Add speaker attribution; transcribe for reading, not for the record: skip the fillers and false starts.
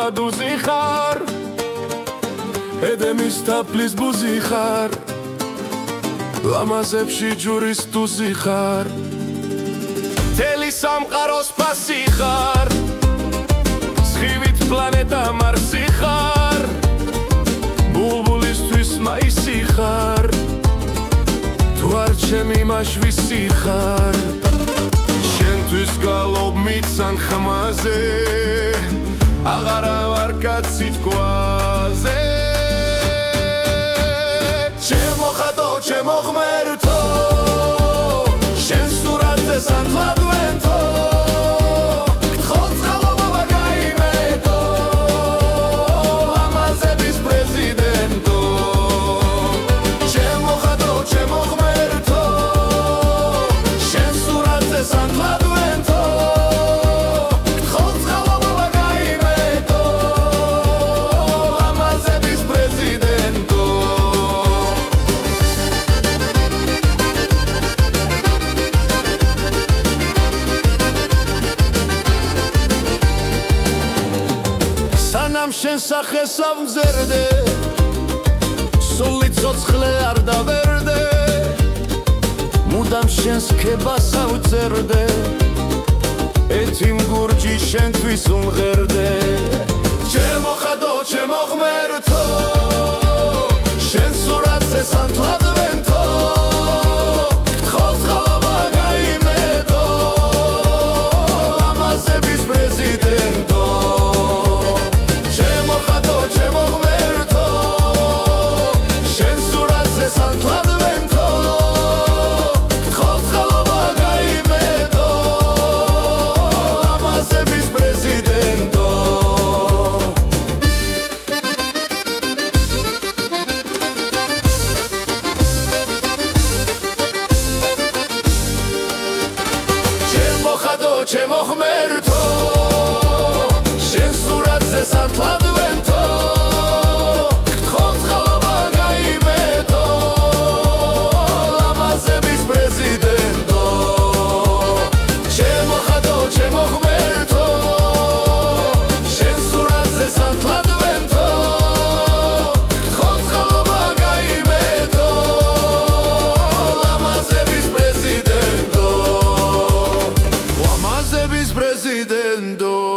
Speaker 1: დუზი ხარ ედემის თაფლის ბუზი ხარ ლამაზებში ჯურის დუზი ხარ მთელი სამყაროს ფასი ხარ სხივით პლანეტა მარსი ხარ ბულბულისთვის მაისი ხარ თუ არ ჩემი მაშვისი ხარ შენთვის გალობ მიცან ხმაზე აღარა ვარ კაცი თქვაზე ჩემო ხატო ჩემო ღმერთო შენ სურათზე სანთლადვენთო შენ სახეს ავმზერდე სული ცოცხლე არ დავერდე მუდამ შენს ქებას ავწერდე ეთიმ გურჯი შენთვის უმღერდე ჩემო ხატო ჩემო ღმერთო შენ სურათზე სანთლადვენთო ჩემო ღმერთო შენ სურათზე სანთლადვენთო ხოცხალობა გაიმედო ლამაზების პრეზიდენტო ჩემო ხატო ჩემო ღმერთო შენ სურათზე სანთლადვენთო ხოცხალობა გაიმედო ლამაზების პრეზიდენტო Presidente